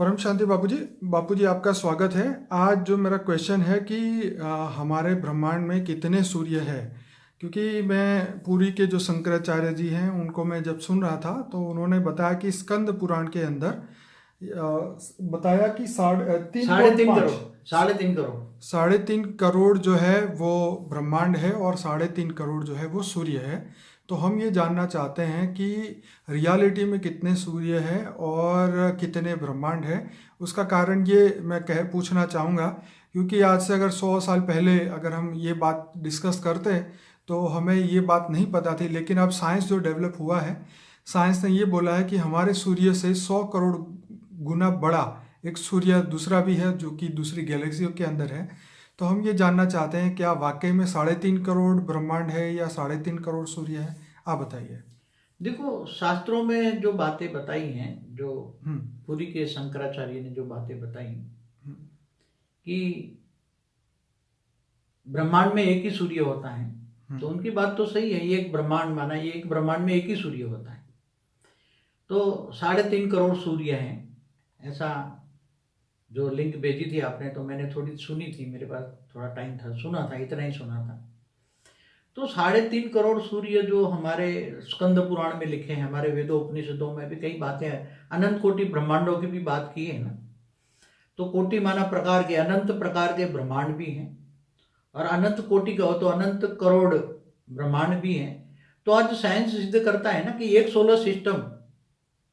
परम शांति बापूजी आपका स्वागत है। आज जो मेरा क्वेश्चन है कि हमारे ब्रह्मांड में कितने सूर्य है। क्योंकि मैं पुरी के जो शंकराचार्य जी हैं उनको मैं जब सुन रहा था तो उन्होंने बताया कि स्कंद पुराण के अंदर बताया कि साढ़े तीन करोड़ 3.5 जो है वो ब्रह्मांड है और 3.5 करोड़ जो है वो सूर्य है। तो हम ये जानना चाहते हैं कि रियलिटी में कितने सूर्य हैं और कितने ब्रह्मांड है। उसका कारण ये मैं पूछना चाहूँगा क्योंकि आज से अगर 100 साल पहले अगर हम ये बात डिस्कस करते तो हमें ये बात नहीं पता थी, लेकिन अब साइंस जो डेवलप हुआ है, साइंस ने ये बोला है कि हमारे सूर्य से 100 करोड़ गुना बड़ा एक सूर्य दूसरा भी है जो कि दूसरी गैलेक्सियों के अंदर है। तो हम ये जानना चाहते हैं क्या वाकई में 3.5 करोड़ ब्रह्मांड है या 3.5 करोड़ सूर्य है। आप बताइए। देखो, शास्त्रों में जो बातें बताई हैं, जो पुरी के शंकराचार्य ने जो बातें बताई कि ब्रह्मांड में एक ही सूर्य होता है, तो उनकी बात तो सही है। ये एक ब्रह्मांड माना, ये एक ब्रह्मांड में एक ही सूर्य होता है, तो 3.5 करोड़ सूर्य हैं, ऐसा जो लिंक भेजी थी आपने तो मैंने थोड़ी सुनी थी, मेरे पास थोड़ा टाइम था, सुना था, इतना ही सुना था। तो 3.5 करोड़ सूर्य जो हमारे स्कंद पुराण में लिखे हैं, हमारे वेदों उपनिषदों में भी कई बातें हैं, अनंत कोटि ब्रह्मांडों की भी बात की है ना। तो कोटि माना प्रकार के, अनंत प्रकार के ब्रह्मांड भी हैं, और अनंत कोटि का हो तो अनंत करोड़ ब्रह्मांड भी हैं। तो आज साइंस सिद्ध करता है ना कि एक सोलर सिस्टम,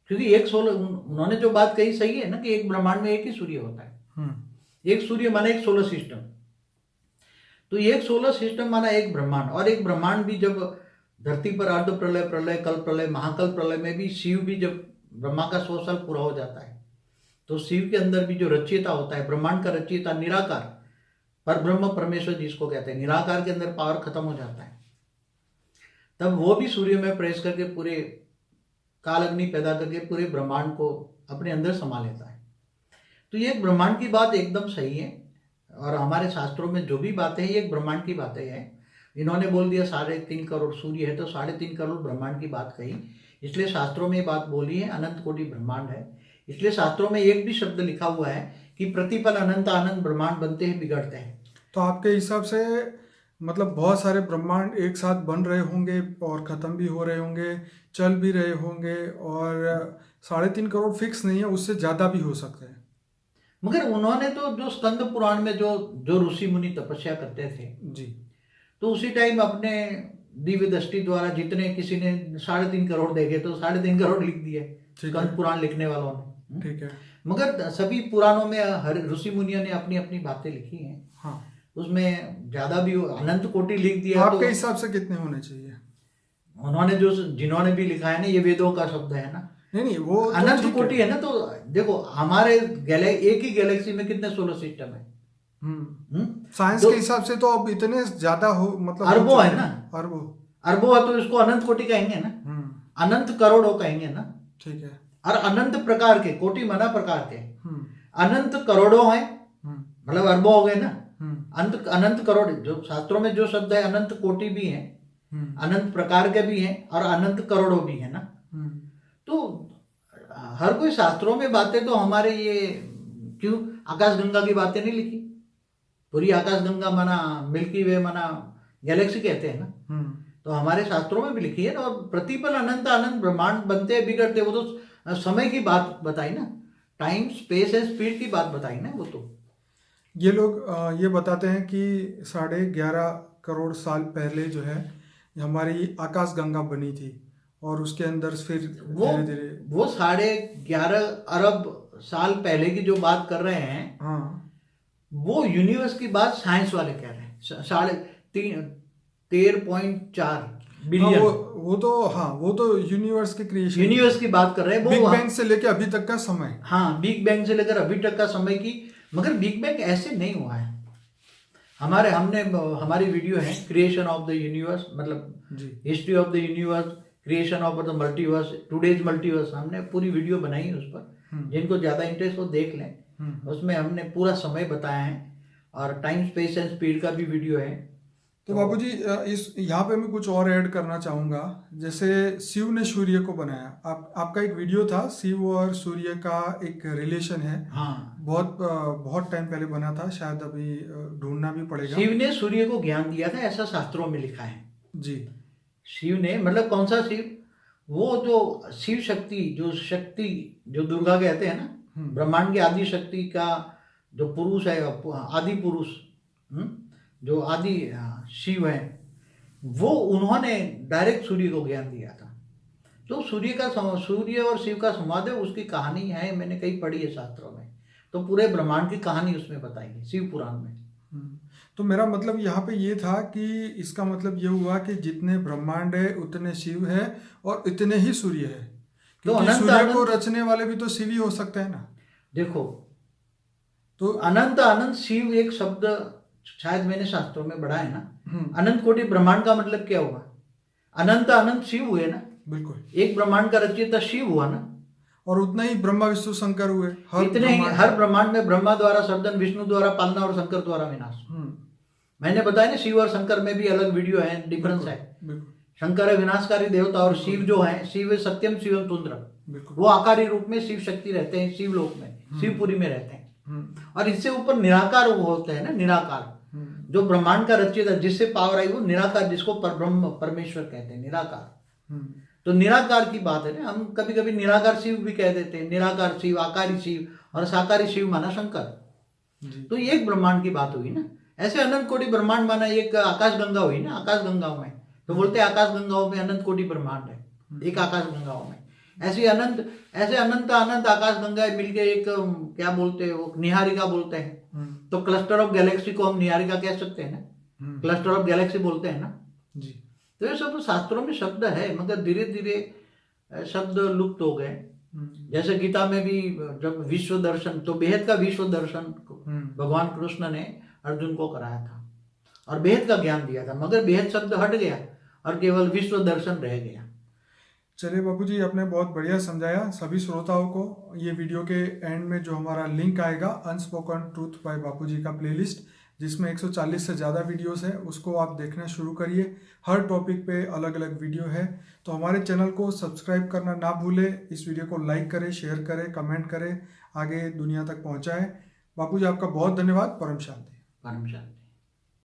क्योंकि एक सोलर, उन्होंने जो बात कही सही है ना कि एक ब्रह्मांड में एक ही सूर्य होता है। एक सूर्य माना एक सोलर सिस्टम, तो एक सोलर सिस्टम माना एक ब्रह्मांड। और एक ब्रह्मांड भी जब धरती पर अर्ध प्रलय, प्रलय, कल्प प्रलय, महाकल्प प्रलय में भी शिव भी जब ब्रह्मा का 100 साल पूरा हो जाता है, तो शिव के अंदर भी जो रचयिता होता है, ब्रह्मांड का रचयिता, निराकार, पर ब्रह्म परमेश्वर जिसको कहते हैं, निराकार के अंदर पावर खत्म हो जाता है, तब वो भी सूर्य में प्रवेश करके पूरे काल अग्नि पैदा करके पूरे ब्रह्मांड को अपने अंदर समा लेता है। तो ये ब्रह्मांड की बात एकदम सही है, और हमारे शास्त्रों में जो भी बातें हैं ये एक ब्रह्मांड की बातें हैं। इन्होंने बोल दिया 3.5 करोड़ सूर्य है, तो 3.5 करोड़ ब्रह्मांड की बात कही, इसलिए शास्त्रों में ये बात बोली है अनंत कोटि ब्रह्मांड है। इसलिए शास्त्रों में एक भी शब्द लिखा हुआ है कि प्रतिपल अनंत आनंद ब्रह्मांड बनते हैं, बिगड़ते हैं। तो आपके हिसाब से मतलब बहुत सारे ब्रह्मांड एक साथ बन रहे होंगे और ख़त्म भी हो रहे होंगे, चल भी रहे होंगे, और 3.5 करोड़ फिक्स नहीं है, उससे ज़्यादा भी हो सकते हैं। मगर उन्होंने तो जो स्कंद पुराण में जो जो ऋषि मुनि तपस्या करते थे जी, तो उसी टाइम अपने दिव्य दृष्टि द्वारा जितने किसी ने 3.5 करोड़ देखे तो 3.5 करोड़ लिख दिए स्कंद पुराण लिखने वालों ने। ठीक है। मगर सभी पुराणों में हर ऋषि मुनियों ने अपनी अपनी बातें लिखी हैं। हाँ, उसमें ज्यादा भी अनंत कोटि लिख दिया। आपके हिसाब से कितने होने चाहिए? उन्होंने जो जिन्होंने भी लिखा है ना, ये वेदों का शब्द है ना। नहीं, वो तो अनंत कोटि है ना। तो देखो, हमारे एक ही गैलेक्सी में कितने सोलर सिस्टम है? साइंस के हिसाब से तो अब इतने ज्यादा हो, मतलब अरबों है ना। अरबों है तो इसको अनंत कोटि कहेंगे ना, अनंत करोड़ों कहेंगे ना। ठीक है। और अनंत प्रकार के, कोटि माना प्रकार के, अनंत करोड़ों हैं, मतलब अरबों हो गए ना। अनंत करोड़, जो शास्त्रों में जो शब्द है, अनंत कोटि भी है, अनंत प्रकार के भी हैं, और अनंत करोड़ों भी है ना। तो हर कोई शास्त्रों में बातें तो हमारे ये क्यों आकाश गंगा की बातें नहीं लिखी? पूरी आकाश गंगा माना मिल्की वे माना गैलेक्सी कहते हैं ना। तो हमारे शास्त्रों में भी लिखी है ना। और प्रतिपल अनंत आनंद ब्रह्मांड बनते हैं, बिगड़ते, वो तो समय की बात बताई ना, टाइम स्पेस एंड स्पीड की बात बताई ना। वो तो ये लोग ये बताते हैं कि 11.5 करोड़ साल पहले जो है हमारी आकाश गंगा बनी थी, और उसके अंदर फिर धीरे धीरे वो 11.5 अरब साल पहले की जो बात कर रहे हैं, वो यूनिवर्स की बात साइंस वाले कह रहे हैं। 13.4 बिलियन। वो तो यूनिवर्स के क्रिएशन, यूनिवर्स की बात कर रहे हैं, वो बिग बैंग से लेकर अभी तक का समय। हाँ, बिग बैंग से लेकर अभी तक का समय की। मगर बिग बैंग ऐसे नहीं हुआ है। हमारी वीडियो है क्रिएशन ऑफ द यूनिवर्स, मतलब history of the universe, creation of the multiverse, today's multiverse, हमने पूरी वीडियो बनाई है उस पर। जिनको ज्यादा इंटरेस्ट हो देख लें। उसमें हमने पूरा समय बताया है, और टाइम स्पेस एंड स्पीड का भी वीडियो है। तो बाबूजी इस यहाँ पे मैं कुछ और ऐड करना चाहूँगा। जैसे शिव ने सूर्य को बनाया, आपका एक वीडियो था, शिव और सूर्य का एक रिलेशन है। हाँ, बहुत टाइम पहले बना था, शायद अभी ढूंढना भी पड़ेगा। शिव ने सूर्य को ज्ञान दिया था, ऐसा शास्त्रों में लिखा है। जी। शिव ने, मतलब कौन सा शिव? वो जो शिव शक्ति जो दुर्गा कहते हैं ना, ब्रह्मांड की आदि शक्ति का जो पुरुष है, आदि पुरुष, जो आदि शिव है, वो उन्होंने डायरेक्ट सूर्य को ज्ञान दिया था। तो सूर्य और शिव का संवाद है, उसकी कहानी है, मैंने कहीं पढ़ी है शास्त्रों में। तो पूरे ब्रह्मांड की कहानी उसमें बताई है शिव पुराण में। तो मेरा मतलब यहाँ पे ये था कि इसका मतलब ये हुआ कि जितने ब्रह्मांड है उतने शिव है और इतने ही सूर्य है, क्योंकि सूर्य को रचने वाले भी तो शिव ही हो सकते हैं ना। देखो, तो अनंत शिव एक शब्द शायद मैंने शास्त्रों में पढ़ा है ना। अनंत कोटि ब्रह्मांड का मतलब क्या हुआ? अनंत शिव हुए ना। बिल्कुल, एक ब्रह्मांड का रचयिता शिव हुआ ना। और उतना ही ब्रह्मा विष्णु शंकर हुए। हर ब्रह्मांड में ब्रह्मा द्वारा सर्जन, विष्णु द्वारा पालना और शंकर द्वारा विनाश। मैंने बताया ना, शिव और शंकर में भी अलग वीडियो है, डिफरेंस है। शंकर है विनाशकारी देवता और शिव जो है, शिव है सत्यम शिवम तुंद्र, वो आकारी रूप में शिव शक्ति रहते हैं, शिव लोक में, शिवपुरी में रहते हैं। और इससे ऊपर निराकार वो होते हैं ना, निराकार जो ब्रह्मांड का रचयिता, जिससे पावर आई, वो निराकार, जिसको ब्रह्म परमेश्वर कहते हैं, निराकार। तो निराकार की बात है ना। हम कभी कभी निराकार शिव भी कह देते हैं, निराकार शिव, आकारी शिव, और साकारी शिव माना शंकर। तो ये एक ब्रह्मांड की बात हुई ना। ऐसे अनंत कोटि ब्रह्मांड माना एक आकाश गंगा हुई ना। आकाश गंगाओं में तो बोलते हैं आकाश गंगाओं में अनंत कोटि ब्रह्मांड है, एक आकाश गंगाओं में। ऐसे अनंत आकाश गंगाएं मिलके एक क्या बोलते हैं, वो निहारिका बोलते हैं। तो क्लस्टर ऑफ गैलेक्सी को हम निहारिका कह सकते हैं ना, क्लस्टर ऑफ गैलेक्सी बोलते हैं ना जी। तो ये सब शास्त्रों में शब्द है, मगर धीरे धीरे शब्द लुप्त हो गए। जैसे गीता में भी जब विश्व दर्शन, तो बेहद का विश्व दर्शन भगवान कृष्ण ने अर्जुन को कराया था और बेहद का ज्ञान दिया था, मगर बेहद शब्द हट गया और केवल विश्व दर्शन रह गया। चलिए बाबूजी, आपने बहुत बढ़िया समझाया सभी श्रोताओं को। ये वीडियो के एंड में जो हमारा लिंक आएगा, अनस्पोकन ट्रूथ बाय बापूजी का प्लेलिस्ट, जिसमें 140 से ज़्यादा वीडियोस है, उसको आप देखना शुरू करिए। हर टॉपिक पे अलग अलग वीडियो है। तो हमारे चैनल को सब्सक्राइब करना ना भूलें, इस वीडियो को लाइक करें, शेयर करें, कमेंट करें, आगे दुनिया तक पहुंचाएं। बापूजी, आपका बहुत धन्यवाद। परम शांति। परम शांति।